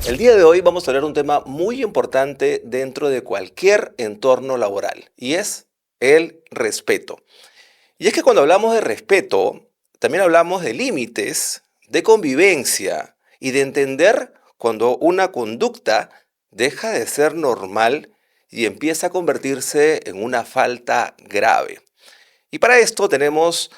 El día de hoy vamos a hablar de un tema muy importante dentro de cualquier entorno laboral y es el respeto. Y es que cuando hablamos de respeto, también hablamos de límites, de convivencia y de entender cuando una conducta deja de ser normal y empieza a convertirse en una falta grave. Y para esto tenemos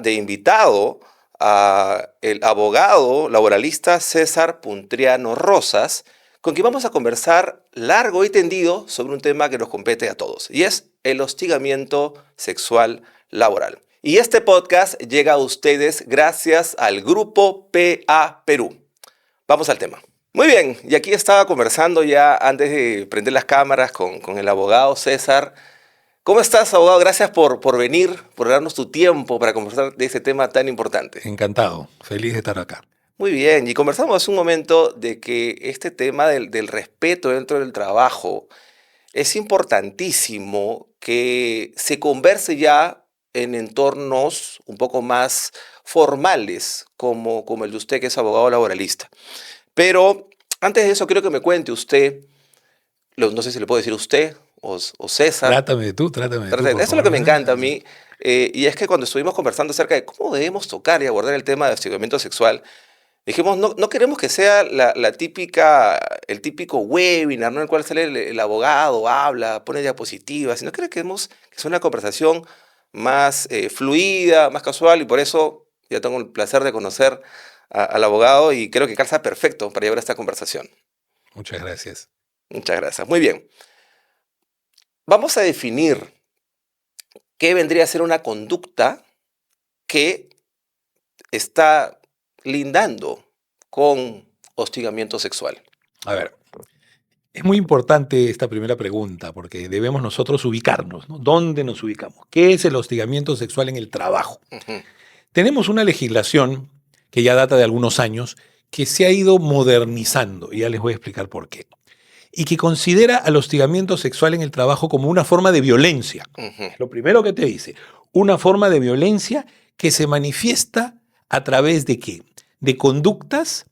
de invitado a el abogado laboralista César Puntriano Rosas, con quien vamos a conversar largo y tendido sobre un tema que nos compete a todos, y es el hostigamiento sexual laboral. Y este podcast llega a ustedes gracias al Grupo PA Perú. Vamos al tema. Muy bien, y aquí estaba conversando ya antes de prender las cámaras con el abogado César. ¿Cómo estás, abogado? Gracias por venir, por darnos tu tiempo para conversar de este tema tan importante. Encantado, feliz de estar acá. Muy bien, y conversamos hace un momento de que este tema del respeto dentro del trabajo es importantísimo que se converse ya en entornos un poco más formales, como el de usted, que es abogado laboralista. Pero antes de eso, quiero que me cuente usted, no sé si le puedo decir usted o César. Trátame de tú, Eso por es lo que favor. me encanta a mí, y es que cuando estuvimos conversando acerca de cómo debemos tocar y abordar el tema de hostigamiento sexual, dijimos, no queremos que sea el típico webinar, ¿no? En el cual sale el abogado, habla, pone diapositivas, sino que queremos que sea una conversación más fluida, más casual, y por eso ya tengo el placer de conocer al abogado y creo que calza perfecto para llevar esta conversación. Muchas gracias. Muchas gracias. Muy bien. Vamos a definir qué vendría a ser una conducta que está lindando con hostigamiento sexual. A ver, es muy importante esta primera pregunta porque debemos nosotros ubicarnos, ¿no? ¿Dónde nos ubicamos? ¿Qué es el hostigamiento sexual en el trabajo? Ujú. Tenemos una legislación que ya data de algunos años que se ha ido modernizando y ya les voy a explicar por qué. Y que considera al hostigamiento sexual en el trabajo como una forma de violencia. Ujú. Es lo primero que te dice. Una forma de violencia que se manifiesta a través de qué? De conductas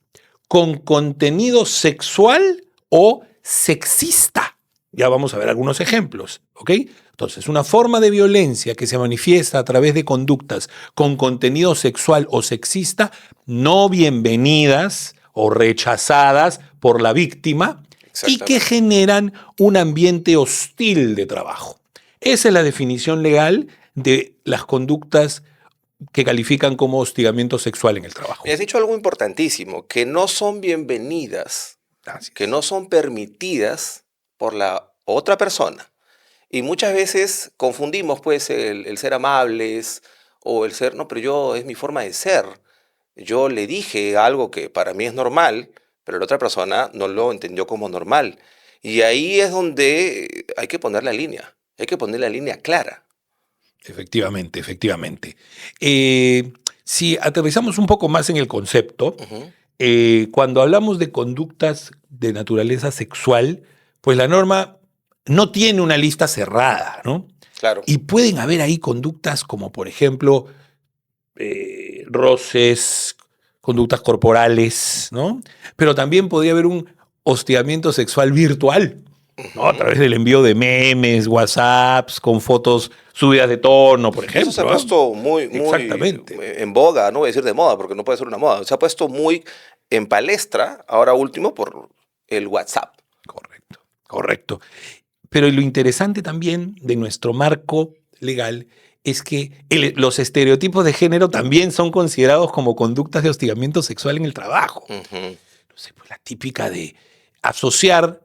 con contenido sexual o sexista. Ya vamos a ver algunos ejemplos, ¿ok? Entonces, una forma de violencia que se manifiesta a través de conductas con contenido sexual o sexista no bienvenidas o rechazadas por la víctima y que Exactamente. generan un ambiente hostil de trabajo. Esa es la definición legal de las conductas que califican como hostigamiento sexual en el trabajo. Me has dicho algo importantísimo, que no son bienvenidas, Así que es. no son permitidas por la otra persona. Y muchas veces confundimos pues el ser amables o el ser, no, pero es mi forma de ser. Yo le dije algo que para mí es normal, pero la otra persona no lo entendió como normal. Y ahí es donde hay que poner la línea, hay que poner la línea clara. Efectivamente, efectivamente. Si aterrizamos un poco más en el concepto, Ujú. cuando hablamos de conductas de naturaleza sexual, pues la norma no tiene una lista cerrada, ¿no? Claro. Y pueden haber ahí conductas como, por ejemplo, roces, conductas corporales, ¿no? Pero también podría haber un hostigamiento sexual virtual, ¿no? A Ujú. través del envío de memes, WhatsApps, con fotos subidas de tono, por Eso se ha ejemplo, ¿eh? puesto muy Exactamente. en boga, no voy a decir de moda, porque no puede ser una moda. Se ha puesto muy en palestra, ahora último, por el WhatsApp. Correcto, correcto. Pero lo interesante también de nuestro marco legal es que los estereotipos de género también son considerados como conductas de hostigamiento sexual en el trabajo. Ujú. No sé, pues la típica de asociar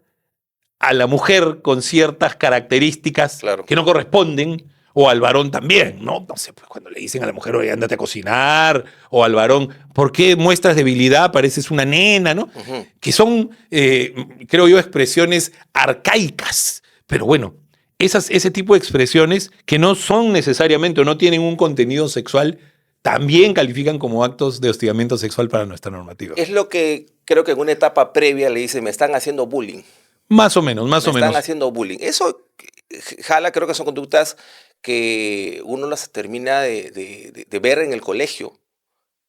a la mujer con ciertas características Claro. que no corresponden, o al varón también, ¿no? No sé, pues cuando le dicen a la mujer, oye, ándate a cocinar, o al varón, ¿por qué muestras debilidad? Pareces una nena, ¿no? Ujú. Que son, creo yo, expresiones arcaicas. Pero bueno, ese tipo de expresiones que no son necesariamente o no tienen un contenido sexual, también califican como actos de hostigamiento sexual para nuestra normativa. Es lo que creo que en una etapa previa le dicen, me están haciendo bullying, Más o menos, más me o están menos. haciendo bullying. Eso jala, creo que son conductas que uno las termina de ver en el colegio,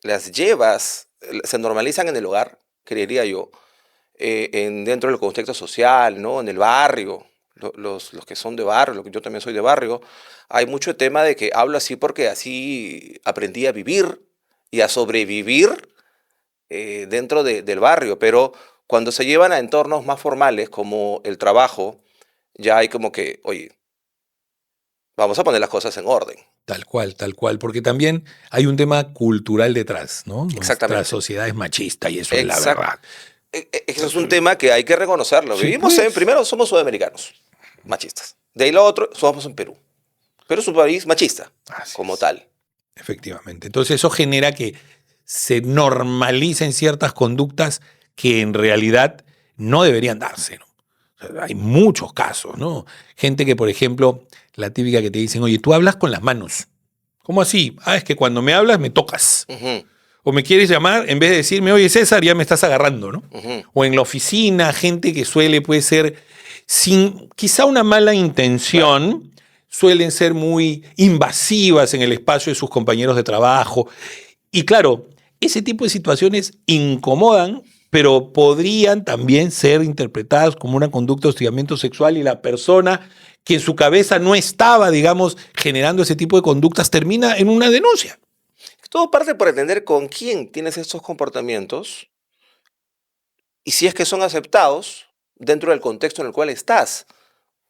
las llevas, se normalizan en el hogar, creería yo, dentro del contexto social, ¿no? En el barrio, los que son de barrio, yo también soy de barrio, hay mucho tema de que hablo así porque así aprendí a vivir y a sobrevivir dentro del barrio, pero cuando se llevan a entornos más formales como el trabajo, ya hay como que, oye, vamos a poner las cosas en orden. Tal cual, porque también hay un tema cultural detrás, ¿no? Nuestra Exactamente. sociedad es machista y eso es la Exact verdad. Eso es un tema que hay que reconocerlo. Sí, Vivimos pues. primero somos sudamericanos, machistas. De ahí lo otro, somos en Perú. Perú es un país machista, Así como es, tal. efectivamente. Entonces eso genera que se normalicen ciertas conductas que en realidad no deberían darse, ¿no? O sea, hay muchos casos, ¿no? Gente que, por ejemplo, la típica que te dicen, oye, tú hablas con las manos. ¿Cómo así? Ah, es que cuando me hablas me tocas. Ujú, O me quieres llamar, en vez de decirme, oye César, ya me estás agarrando, ¿no? ujú. O en la oficina, gente que puede ser, sin quizá una mala Claro. intención, suelen ser muy invasivas en el espacio de sus compañeros de trabajo. Y claro, ese tipo de situaciones incomodan, pero podrían también ser interpretadas como una conducta de hostigamiento sexual y la persona que en su cabeza no estaba, digamos, generando ese tipo de conductas termina en una denuncia. Todo parte por entender con quién tienes estos comportamientos y si es que son aceptados dentro del contexto en el cual estás.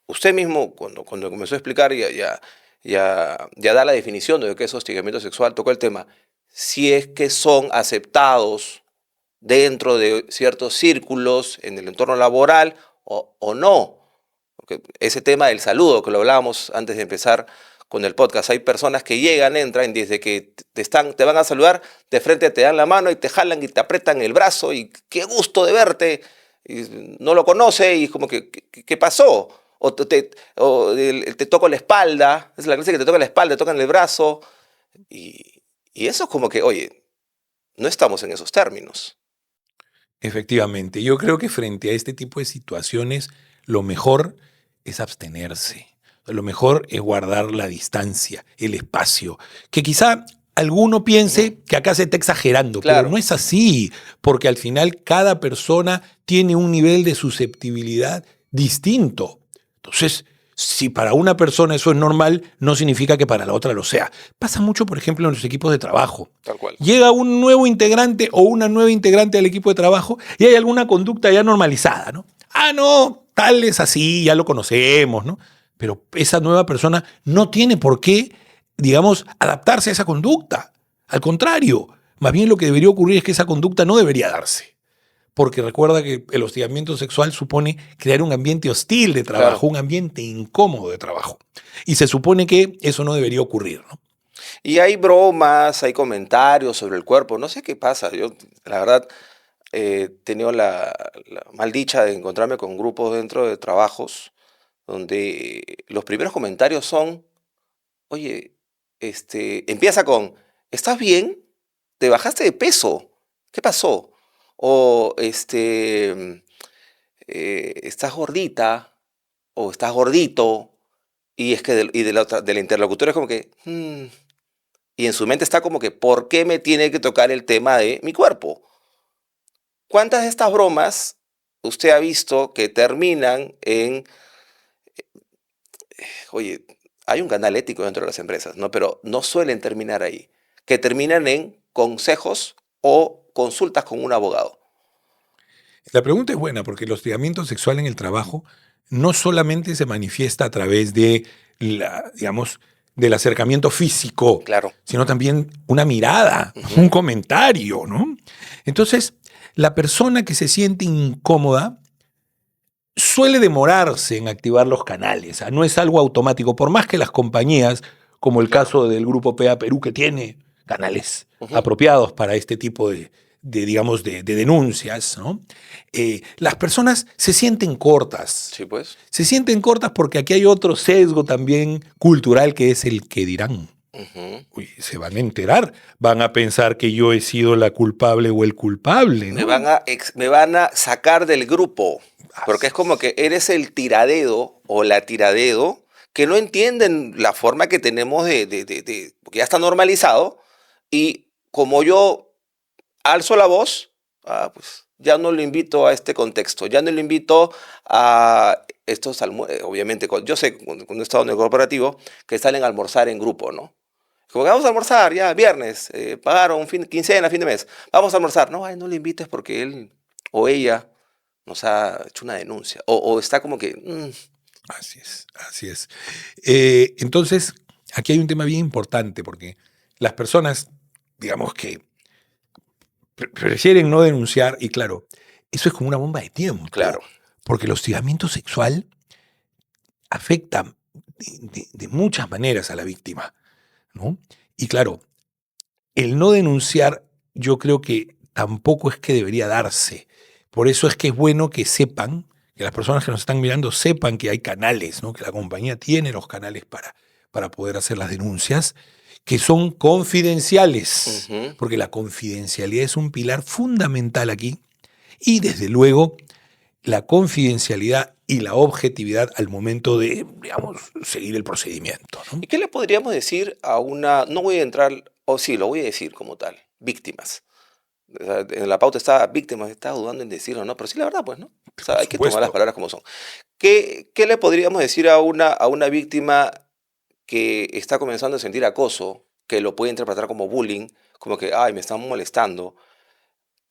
Usted mismo, cuando comenzó a explicar, ya da la definición de lo que es hostigamiento sexual, tocó el tema. Si es que son aceptados dentro de ciertos círculos en el entorno laboral o no. Porque ese tema del saludo, que lo hablábamos antes de empezar con el podcast, hay personas que llegan, entran, desde que te van a saludar, de frente te dan la mano y te jalan y te apretan el brazo y qué gusto de verte. Y no lo conoce y es como que, ¿qué pasó? O te toco la espalda, es la clase que te toca la espalda, te tocan el brazo. Y eso es como que, oye, no estamos en esos términos. Efectivamente, yo creo que frente a este tipo de situaciones, lo mejor es abstenerse. Lo mejor es guardar la distancia, el espacio. Que quizá alguno Ujú. piense que acá se está exagerando, pero no Claro. es así, porque al final cada persona tiene un nivel de susceptibilidad distinto. Entonces, si para una persona eso es normal, no significa que para la otra lo sea. Pasa mucho, por ejemplo, en los equipos de trabajo. Tal cual. Llega un nuevo integrante o una nueva integrante al equipo de trabajo y hay alguna conducta ya normalizada, ¿no? Ah, no, tal es así, ya lo conocemos, ¿no? Pero esa nueva persona no tiene por qué, digamos, adaptarse a esa conducta. Al contrario, más bien lo que debería ocurrir es que esa conducta no debería darse. Porque recuerda que el hostigamiento sexual supone crear un ambiente hostil de Claro. trabajo, un ambiente incómodo de trabajo. Y se supone que eso no debería ocurrir, ¿no? Y hay bromas, hay comentarios sobre el cuerpo. No sé qué pasa. Yo, la verdad, he tenido la maldicha de encontrarme con grupos dentro de trabajos donde los primeros comentarios son, oye, empieza con, ¿estás bien? ¿Te bajaste de peso? ¿Qué pasó? O, ¿estás gordita? O estás gordito. Y es que de la interlocutora es como que, y en su mente está como que, ¿por qué me tiene que tocar el tema de mi cuerpo? ¿Cuántas de estas bromas usted ha visto que terminan en, oye, hay un canal ético dentro de las empresas, ¿no? Pero no suelen terminar ahí, que terminan en consejos o consultas con un abogado. La pregunta es buena porque el hostigamiento sexual en el trabajo no solamente se manifiesta a través de digamos, del acercamiento físico, Claro. sino también una mirada, Ujú. un comentario, ¿no? Entonces, la persona que se siente incómoda suele demorarse en activar los canales, no es algo automático, por más que las compañías, como el Claro. caso del Grupo PA Perú, que tiene canales Ujú. apropiados para este tipo digamos, de denuncias, ¿no? Las personas se sienten cortas. Sí, pues. Se sienten cortas porque aquí hay otro sesgo también cultural que es el que dirán. Ujú. Uy, se van a enterar, van a pensar que yo he sido la culpable o el culpable, Me ¿no? van me van a sacar del grupo, porque Así es como es. que eres el tiradedo o la tiradedo que no entienden la forma que tenemos porque ya está normalizado, y como yo alzo la voz, Pues ya no lo invito a este contexto, ya no lo invito a estos almuerzos. Obviamente, yo sé, cuando he estado en el corporativo, que salen a almorzar en grupo, ¿no? Como que vamos a almorzar, ya, viernes, pagaron quincena, fin de mes, vamos a almorzar. No, ay, no le invites porque él o ella nos ha hecho una denuncia. O está como que... Así es, así es. Entonces, aquí hay un tema bien importante porque las personas, digamos que prefieren no denunciar y claro, eso es como una bomba de tiempo. Claro. Porque el hostigamiento sexual afecta de muchas maneras a la víctima, ¿no? Y claro, el no denunciar yo creo que tampoco es que debería darse. Por eso es que es bueno que sepan, que las personas que nos están mirando sepan que hay canales, ¿no? Que la compañía tiene los canales para poder hacer las denuncias, que son confidenciales, porque la confidencialidad es un pilar fundamental aquí y desde luego la confidencialidad y la objetividad al momento de, digamos, seguir el procedimiento, ¿no? ¿Y qué le podríamos decir a una, no voy a entrar, o sí, lo voy a decir como tal, víctimas? O sea, en la pauta está víctimas, estaba dudando en decirlo, ¿no? Pero sí, la verdad, pues, ¿no? O sea, hay que tomar las palabras como son. ¿Qué le podríamos decir a una víctima que está comenzando a sentir acoso, que lo puede interpretar como bullying, como que, ay, me están molestando?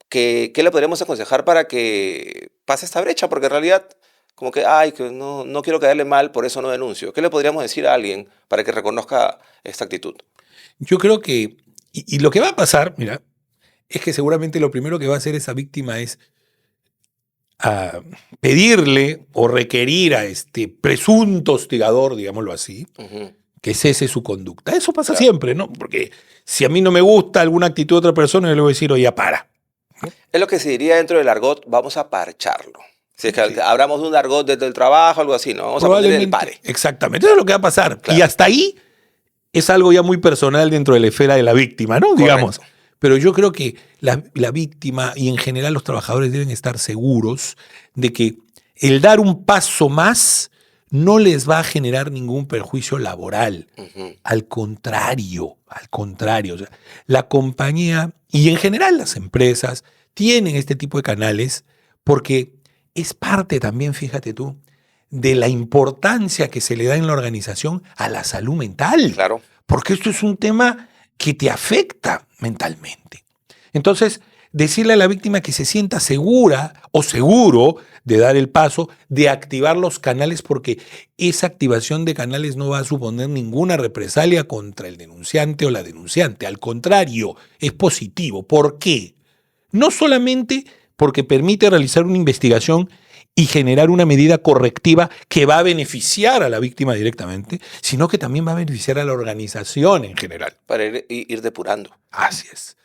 ¿Qué le podríamos aconsejar para que pase esta brecha? Porque en realidad, como que, ay, que no quiero caerle mal, por eso no denuncio. ¿Qué le podríamos decir a alguien para que reconozca esta actitud? Yo creo que, y lo que va a pasar, mira, es que seguramente lo primero que va a hacer esa víctima es pedirle o requerir a este presunto hostigador, digámoslo así, que cese su conducta. Eso pasa siempre, ¿no? Porque si a mí no me gusta alguna actitud de otra persona, yo le voy a decir, oye, para. Es lo que se diría dentro del argot, vamos a parcharlo. Si es que hablamos de un argot desde el trabajo, algo así, ¿no? Vamos a ponerle el pare. Exactamente, eso es lo que va a pasar. Claro. Y hasta ahí es algo ya muy personal dentro de la esfera de la víctima, ¿no? Correcto. Digamos. Pero yo creo que la víctima y en general los trabajadores deben estar seguros de que el dar un paso más no les va a generar ningún perjuicio laboral. Al contrario. O sea, la compañía y en general las empresas tienen este tipo de canales porque es parte también, fíjate tú, de la importancia que se le da en la organización a la salud mental. Claro. Porque esto es un tema que te afecta mentalmente. Entonces, decirle a la víctima que se sienta segura o seguro de dar el paso, de activar los canales, porque esa activación de canales no va a suponer ninguna represalia contra el denunciante o la denunciante. Al contrario, es positivo. ¿Por qué? No solamente porque permite realizar una investigación y generar una medida correctiva que va a beneficiar a la víctima directamente, sino que también va a beneficiar a la organización en general. Para ir depurando. Así es.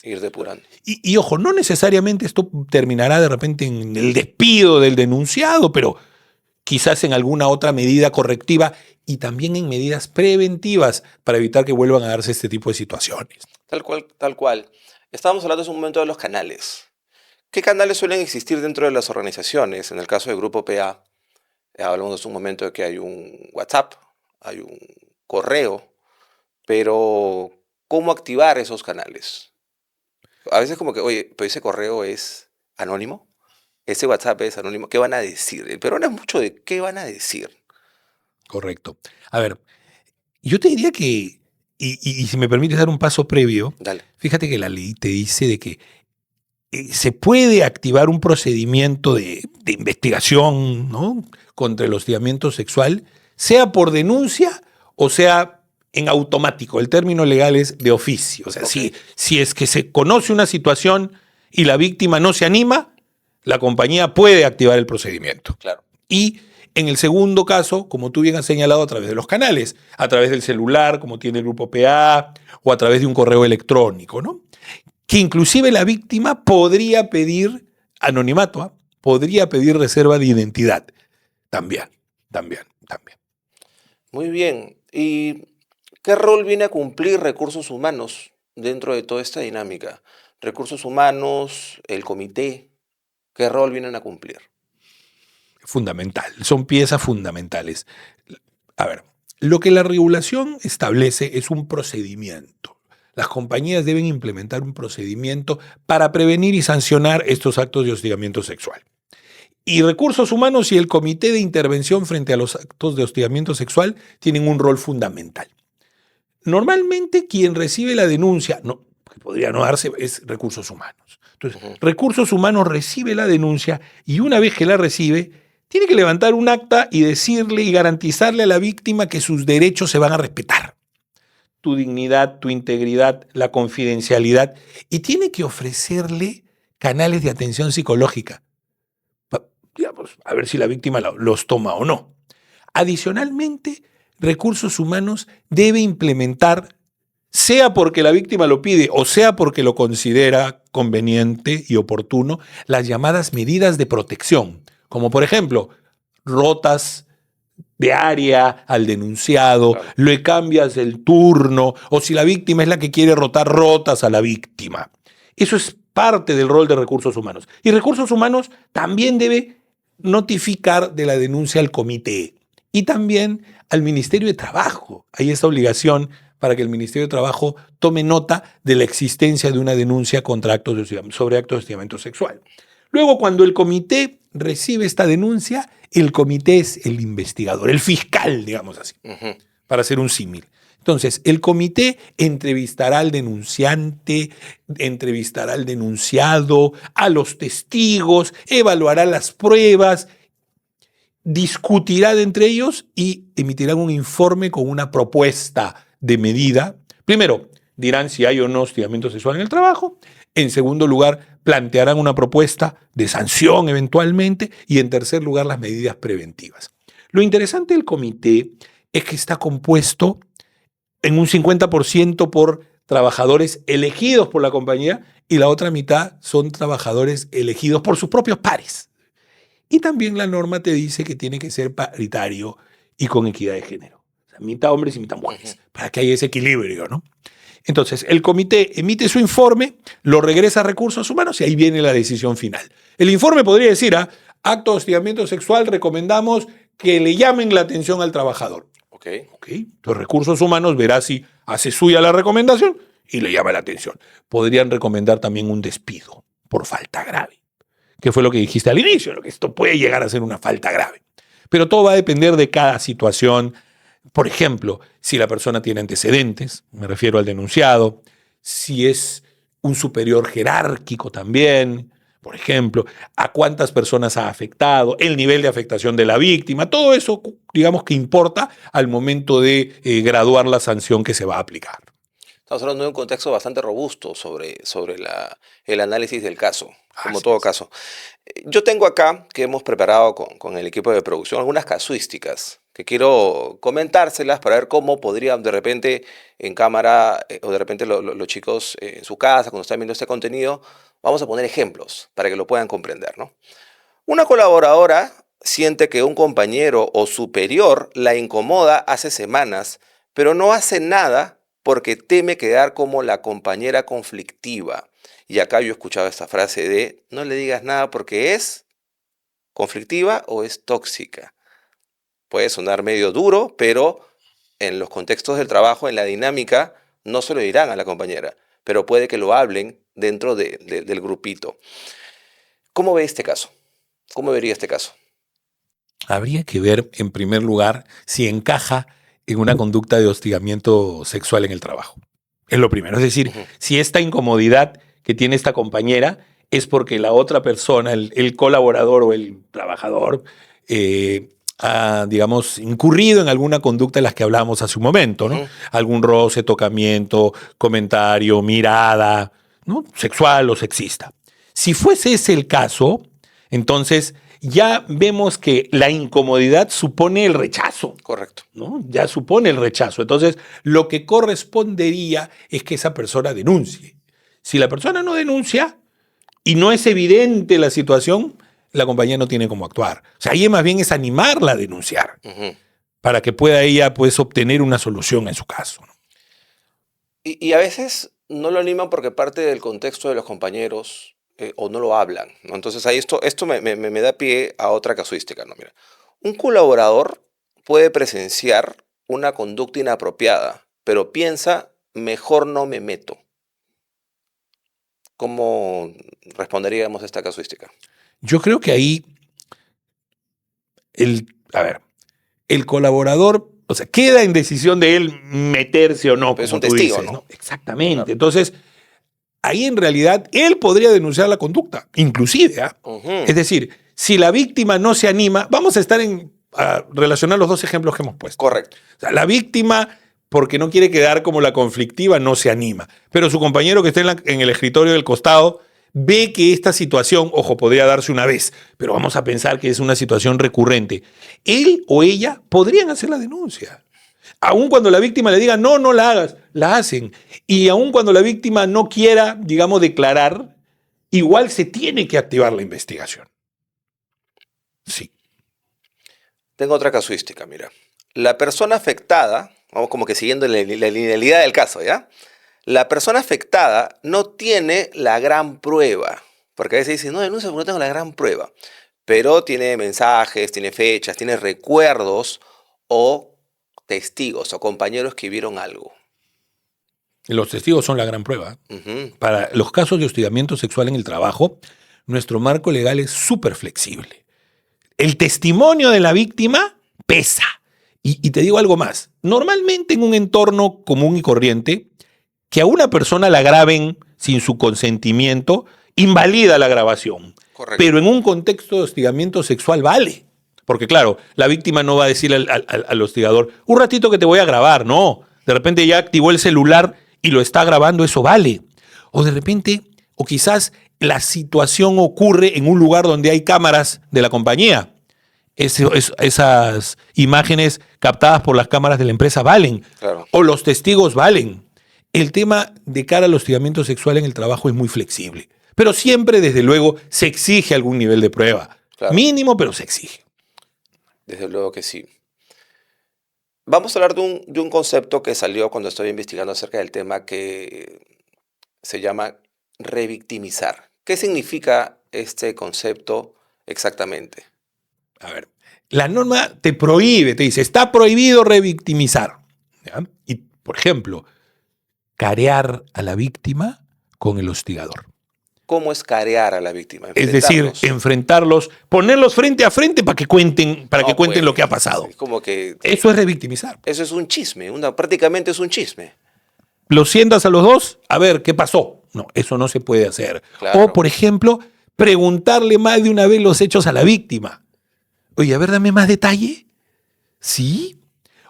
Ir depurando. Y ojo, no necesariamente esto terminará de repente en el despido del denunciado, pero quizás en alguna otra medida correctiva y también en medidas preventivas para evitar que vuelvan a darse este tipo de situaciones. Tal cual. Estábamos hablando hace un momento de los canales. ¿Qué canales suelen existir dentro de las organizaciones? En el caso del Grupo PA, hablamos hace un momento de que hay un WhatsApp, hay un correo, pero ¿cómo activar esos canales? A veces como que, oye, pero ese correo es anónimo, ese WhatsApp es anónimo, ¿qué van a decir? Pero no es mucho de qué van a decir. Correcto. A ver, yo te diría que, y si me permites dar un paso previo, Dale. Fíjate que la ley te dice de que se puede activar un procedimiento de investigación, ¿no?, contra el hostigamiento sexual, sea por denuncia o sea en automático. El término legal es de oficio. O sea, si es que se conoce una situación y la víctima no se anima, la compañía puede activar el procedimiento. Claro. Y en el segundo caso, como tú bien has señalado, a través de los canales, a través del celular, como tiene el Grupo PA, o a través de un correo electrónico, ¿no? Que inclusive la víctima podría pedir anonimato, podría pedir reserva de identidad. También. Muy bien. ¿Y qué rol viene a cumplir recursos humanos dentro de toda esta dinámica? Recursos humanos, el comité, ¿qué rol vienen a cumplir? Fundamental, son piezas fundamentales. A ver, lo que la regulación establece es un procedimiento. Las compañías deben implementar un procedimiento para prevenir y sancionar estos actos de hostigamiento sexual. Y Recursos Humanos y el Comité de Intervención frente a los actos de hostigamiento sexual tienen un rol fundamental. Normalmente quien recibe la denuncia, que podría no darse, es Recursos Humanos. Entonces, Recursos Humanos recibe la denuncia y una vez que la recibe, tiene que levantar un acta y decirle y garantizarle a la víctima que sus derechos se van a respetar. Tu dignidad, tu integridad, la confidencialidad. Y tiene que ofrecerle canales de atención psicológica. Digamos, a ver si la víctima los toma o no. Adicionalmente, Recursos Humanos debe implementar, sea porque la víctima lo pide o sea porque lo considera conveniente y oportuno, las llamadas medidas de protección, como por ejemplo, rotas de área al denunciado, Claro. le cambias el turno, o si la víctima es la que quiere rotar, rotas a la víctima. Eso es parte del rol de Recursos Humanos. Y Recursos Humanos también debe notificar de la denuncia al comité y también al Ministerio de Trabajo. Hay esta obligación para que el Ministerio de Trabajo tome nota de la existencia de una denuncia contra sobre actos de hostigamiento sexual. Luego, cuando el comité recibe esta denuncia, el comité es el investigador, el fiscal, digamos así, para hacer un símil. Entonces, el comité entrevistará al denunciante, entrevistará al denunciado, a los testigos, evaluará las pruebas, discutirá entre ellos y emitirán un informe con una propuesta de medida. Primero, dirán si hay o no hostigamiento sexual en el trabajo. En segundo lugar, plantearán una propuesta de sanción eventualmente. Y en tercer lugar, las medidas preventivas. Lo interesante del comité es que está compuesto en un 50% por trabajadores elegidos por la compañía y la otra mitad son trabajadores elegidos por sus propios pares. Y también la norma te dice que tiene que ser paritario y con equidad de género. O sea, mitad hombres y mitad mujeres, para que haya ese equilibrio, ¿no? Entonces, el comité emite su informe, lo regresa a Recursos Humanos y ahí viene la decisión final. El informe podría decir, acto de hostigamiento sexual, recomendamos que le llamen la atención al trabajador. Ok. Entonces, Recursos Humanos verá si hace suya la recomendación y le llama la atención. Podrían recomendar también un despido por falta grave, que fue lo que dijiste al inicio, que esto puede llegar a ser una falta grave. Pero todo va a depender de cada situación. Por ejemplo, si la persona tiene antecedentes, me refiero al denunciado, si es un superior jerárquico también, por ejemplo, a cuántas personas ha afectado, el nivel de afectación de la víctima, todo eso, digamos que importa al momento de graduar la sanción que se va a aplicar. Estamos hablando de un contexto bastante robusto sobre el análisis del caso, como Así todo es. caso. Yo tengo acá, que hemos preparado con el equipo de producción, algunas casuísticas que quiero comentárselas para ver cómo podrían de repente en cámara o de repente los chicos en su casa, cuando están viendo este contenido, vamos a poner ejemplos para que lo puedan comprender, ¿no? Una colaboradora siente que un compañero o superior la incomoda hace semanas, pero no hace nada porque teme quedar como la compañera conflictiva. Y acá yo escuchaba esta frase de, no le digas nada porque es conflictiva o es tóxica. Puede sonar medio duro, pero en los contextos del trabajo, en la dinámica, no se lo dirán a la compañera, pero puede que lo hablen dentro del grupito. ¿Cómo ve este caso? ¿Cómo vería este caso? Habría que ver, en primer lugar, si encaja en una conducta de hostigamiento sexual en el trabajo. Es lo primero. Es decir, si esta incomodidad que tiene esta compañera es porque la otra persona, el colaborador o el trabajador, ha, digamos, incurrido en alguna conducta de las que hablábamos hace un momento, ¿no? Algún roce, tocamiento, comentario, mirada, ¿no? Sexual o sexista. Si fuese ese el caso, entonces ya vemos que la incomodidad supone el rechazo. Correcto. ¿No? Ya supone el rechazo. Entonces, lo que correspondería es que esa persona denuncie. Si la persona no denuncia y no es evidente la situación, la compañía no tiene cómo actuar. O sea, ahí más bien es animarla a denunciar para que pueda ella, pues, obtener una solución en su caso, ¿no? Y a veces no lo animan porque parte del contexto de los compañeros o no lo hablan, ¿no? Entonces ahí esto me da pie a otra casuística, ¿no? Mira, un colaborador puede presenciar una conducta inapropiada, pero piensa mejor no me meto. ¿Cómo responderíamos a esta casuística? Yo creo que ahí a ver, el colaborador, o sea, queda en decisión de él meterse o no, Pero es como un tú testigo, dices, ¿no? ¿no? Exactamente. Claro. Entonces, ahí en realidad él podría denunciar la conducta, inclusive. Ujú. Es decir, si la víctima no se anima, vamos a estar a relacionar los dos ejemplos que hemos puesto. Correcto. O sea, la víctima, porque no quiere quedar como la conflictiva, no se anima. Pero su compañero que está en el escritorio del costado ve que esta situación, ojo, podría darse una vez, pero vamos a pensar que es una situación recurrente. Él o ella podrían hacer la denuncia. Aun cuando la víctima le diga, no, no la hagas, la hacen. Y aun cuando la víctima no quiera, digamos, declarar, igual se tiene que activar la investigación. Sí. Tengo otra casuística, mira. La persona afectada, vamos como que siguiendo la linealidad del caso, ¿ya? La persona afectada no tiene la gran prueba, porque a veces dicen, no denuncia porque no tengo la gran prueba, pero tiene mensajes, tiene fechas, tiene recuerdos o testigos o compañeros que vieron algo. Los testigos son la gran prueba. Ujú. Para los casos de hostigamiento sexual en el trabajo, nuestro marco legal es súper flexible. El testimonio de la víctima pesa. Y te digo algo más. Normalmente en un entorno común y corriente, que a una persona la graben sin su consentimiento, invalida la grabación. Correcto. Pero en un contexto de hostigamiento sexual vale. Porque claro, la víctima no va a decirle al hostigador, un ratito que te voy a grabar. No, de repente ya activó el celular y lo está grabando, eso vale. O de repente, o quizás la situación ocurre en un lugar donde hay cámaras de la compañía. Esas imágenes captadas por las cámaras de la empresa valen. Claro. O los testigos valen. El tema de cara al hostigamiento sexual en el trabajo es muy flexible. Pero siempre, desde luego, se exige algún nivel de prueba. Claro. Mínimo, pero se exige. Desde luego que sí. Vamos a hablar de un concepto que salió cuando estoy investigando acerca del tema que se llama revictimizar. ¿Qué significa este concepto exactamente? A ver, la norma te prohíbe, te dice, está prohibido revictimizar. ¿Ya? Y, por ejemplo, carear a la víctima con el hostigador. ¿Cómo es carear a la víctima? Es decir, enfrentarlos, ponerlos frente a frente para que cuenten, lo que ha pasado. Es como que Eso es revictimizar. eso es un chisme, prácticamente es un chisme. Los sientas a los dos, a ver, ¿qué pasó? No, eso no se puede hacer. Claro. O, por ejemplo, preguntarle más de una vez los hechos a la víctima. Oye, a ver, dame más detalle. ¿Sí?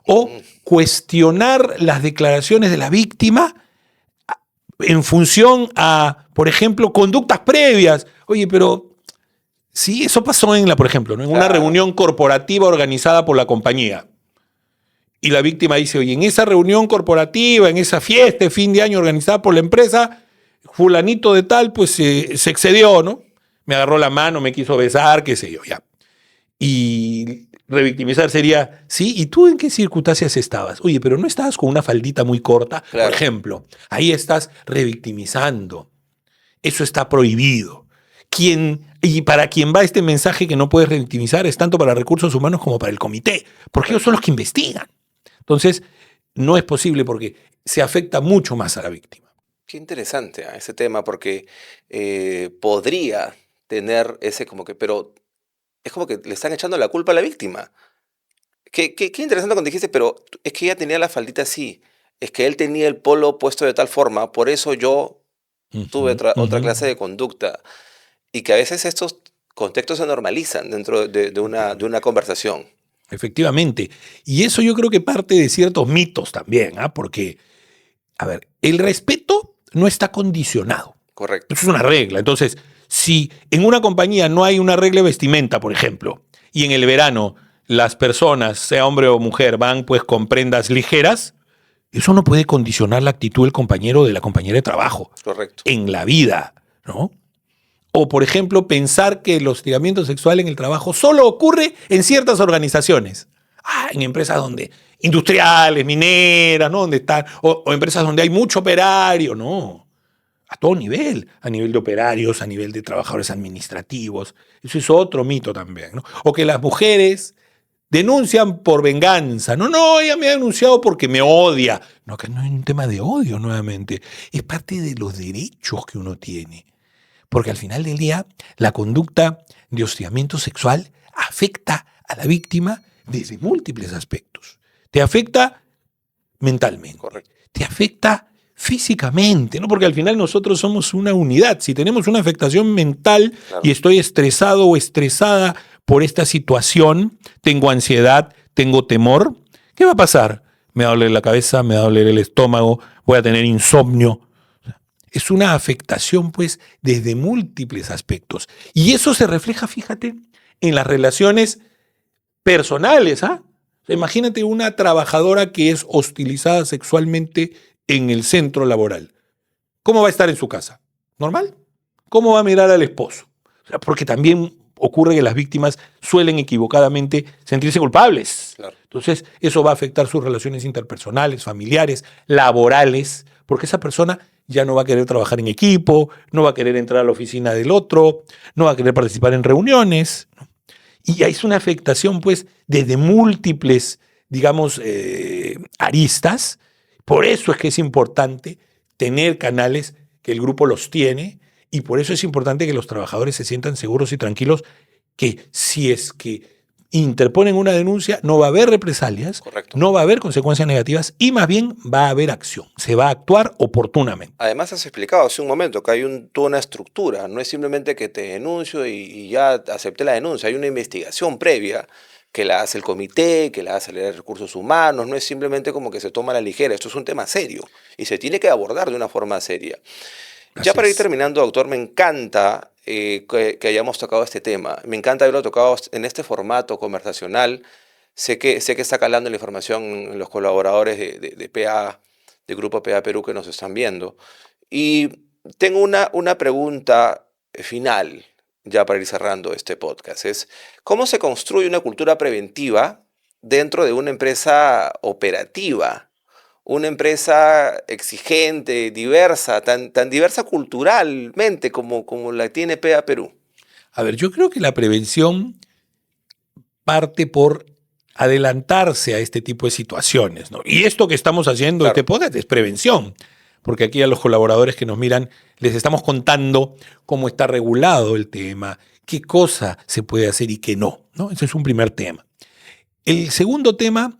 O cuestionar las declaraciones de la víctima en función a, por ejemplo, conductas previas. Oye, pero sí, eso pasó por ejemplo, ¿no? En una reunión corporativa organizada por la compañía. Y la víctima dice, oye, en esa reunión corporativa, en esa fiesta de fin de año organizada por la empresa, fulanito de tal, pues se excedió, ¿no? Me agarró la mano, me quiso besar, qué sé yo, ya. Y revictimizar sería, sí, ¿y tú en qué circunstancias estabas? Oye, pero no estabas con una faldita muy corta, Claro. Por ejemplo. Ahí estás revictimizando. Eso está prohibido. Y para quien va este mensaje que no puedes revictimizar es tanto para recursos humanos como para el comité, porque ellos son los que investigan. Entonces, no es posible porque se afecta mucho más a la víctima. Qué interesante ese tema, porque podría tener ese como que, pero es como que le están echando la culpa a la víctima. Qué interesante cuando dijiste, pero es que ella tenía la faldita así, es que él tenía el polo puesto de tal forma, por eso yo tuve otra clase de conducta. Y que a veces estos contextos se normalizan dentro de una conversación. Efectivamente. Y eso yo creo que parte de ciertos mitos también, porque, a ver, el respeto no está condicionado. Correcto. Eso es una regla. Entonces, si en una compañía no hay una regla de vestimenta, por ejemplo, y en el verano las personas, sea hombre o mujer, van pues con prendas ligeras, eso no puede condicionar la actitud del compañero o de la compañera de trabajo. Correcto. En la vida, ¿no? O, por ejemplo, pensar que el hostigamiento sexual en el trabajo solo ocurre en ciertas organizaciones. En empresas donde industriales, mineras, ¿no? Donde están, o empresas donde hay mucho operario, no. A todo nivel, a nivel de operarios, a nivel de trabajadores administrativos. Eso es otro mito también, ¿no? O que las mujeres denuncian por venganza. No, ella me ha denunciado porque me odia. No, acá no hay un tema de odio nuevamente. Es parte de los derechos que uno tiene. Porque al final del día, la conducta de hostigamiento sexual afecta a la víctima desde múltiples aspectos. Te afecta mentalmente, Correcto. te afecta físicamente, ¿no? Porque al final nosotros somos una unidad. Si tenemos una afectación mental Claro. y estoy estresado o estresada por esta situación, tengo ansiedad, tengo temor, ¿qué va a pasar? Me va a doler la cabeza, me va a doler el estómago, voy a tener insomnio. Es una afectación, pues, desde múltiples aspectos. Y eso se refleja, fíjate, en las relaciones personales, ¿ah? Imagínate una trabajadora que es hostilizada sexualmente en el centro laboral. ¿Cómo va a estar en su casa? ¿Normal? ¿Cómo va a mirar al esposo? O sea, porque también ocurre que las víctimas suelen equivocadamente sentirse culpables. Claro. Entonces, eso va a afectar sus relaciones interpersonales, familiares, laborales, porque esa persona ya no va a querer trabajar en equipo, no va a querer entrar a la oficina del otro, no va a querer participar en reuniones, ¿no? Y es una afectación, pues, desde múltiples, digamos, aristas. Por eso es que es importante tener canales, que el grupo los tiene, y por eso es importante que los trabajadores se sientan seguros y tranquilos que si es que interponen una denuncia, no va a haber represalias, Correcto. no va a haber consecuencias negativas y más bien va a haber acción. Se va a actuar oportunamente. Además, has explicado hace un momento que hay toda una estructura. No es simplemente que te denuncio y ya acepté la denuncia. Hay una investigación previa que la hace el comité, que la hace el área de recursos humanos. No es simplemente como que se toma a la ligera. Esto es un tema serio y se tiene que abordar de una forma seria. Ya Así para ir es. terminando, doctor, me encanta que hayamos tocado este tema. Me encanta haberlo tocado en este formato conversacional. Sé que está calando la información en los colaboradores de PA, de Grupo PA Perú que nos están viendo. Y tengo una pregunta final, ya para ir cerrando este podcast. Es, ¿cómo se construye una cultura preventiva dentro de una empresa operativa? Una empresa exigente, diversa, tan diversa culturalmente como la tiene PA Perú. A ver, yo creo que la prevención parte por adelantarse a este tipo de situaciones, ¿no? Y esto que estamos haciendo, Claro. este podcast, es prevención, porque aquí a los colaboradores que nos miran les estamos contando cómo está regulado el tema, qué cosa se puede hacer y qué no, ¿no? Ese es un primer tema. El segundo tema,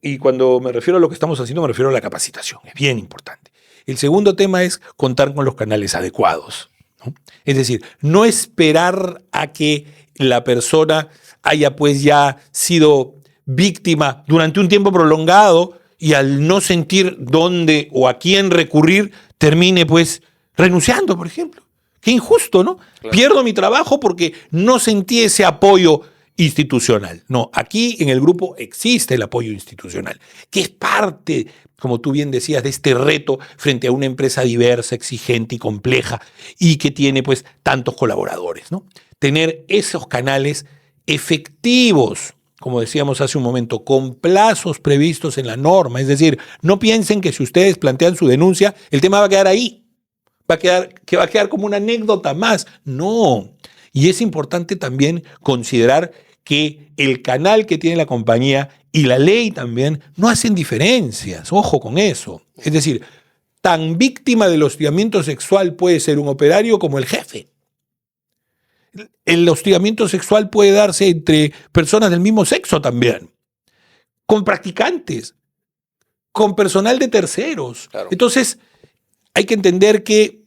y cuando me refiero a lo que estamos haciendo, me refiero a la capacitación, es bien importante. El segundo tema es contar con los canales adecuados, ¿no? Es decir, no esperar a que la persona haya pues ya sido víctima durante un tiempo prolongado y al no sentir dónde o a quién recurrir, termine pues renunciando, por ejemplo. Qué injusto, ¿no? Claro. Pierdo mi trabajo porque no sentí ese apoyo institucional. No, aquí en el grupo existe el apoyo institucional, que es parte, como tú bien decías, de este reto frente a una empresa diversa, exigente y compleja y que tiene pues tantos colaboradores, ¿no? Tener esos canales efectivos, como decíamos hace un momento, con plazos previstos en la norma. Es decir, no piensen que si ustedes plantean su denuncia, el tema va a quedar ahí, va a quedar como una anécdota más. No. Y es importante también considerar que el canal que tiene la compañía y la ley también no hacen diferencias. Ojo con eso. Es decir, tan víctima del hostigamiento sexual puede ser un operario como el jefe. El hostigamiento sexual puede darse entre personas del mismo sexo también, con practicantes, con personal de terceros. Claro. Entonces, hay que entender que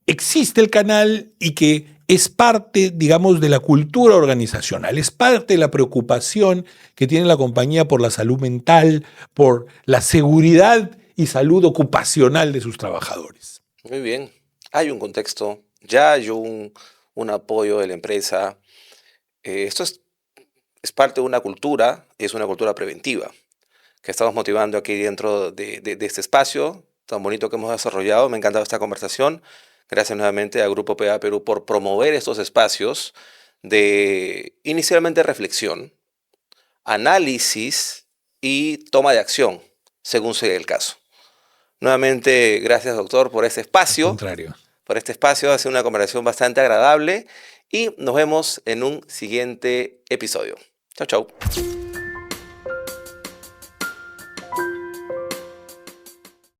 existe el canal y que es parte, digamos, de la cultura organizacional, es parte de la preocupación que tiene la compañía por la salud mental, por la seguridad y salud ocupacional de sus trabajadores. Muy bien. Hay un contexto, ya hay un apoyo de la empresa. Esto es parte de una cultura, es una cultura preventiva, que estamos motivando aquí dentro de este espacio tan bonito que hemos desarrollado. Me ha encantado esta conversación. Gracias nuevamente a Grupo PA Perú por promover estos espacios de inicialmente reflexión, análisis y toma de acción, según sea el caso. Nuevamente, gracias doctor por este Al espacio. contrario. Por este espacio, ha sido una conversación bastante agradable y nos vemos en un siguiente episodio. Chau, chau.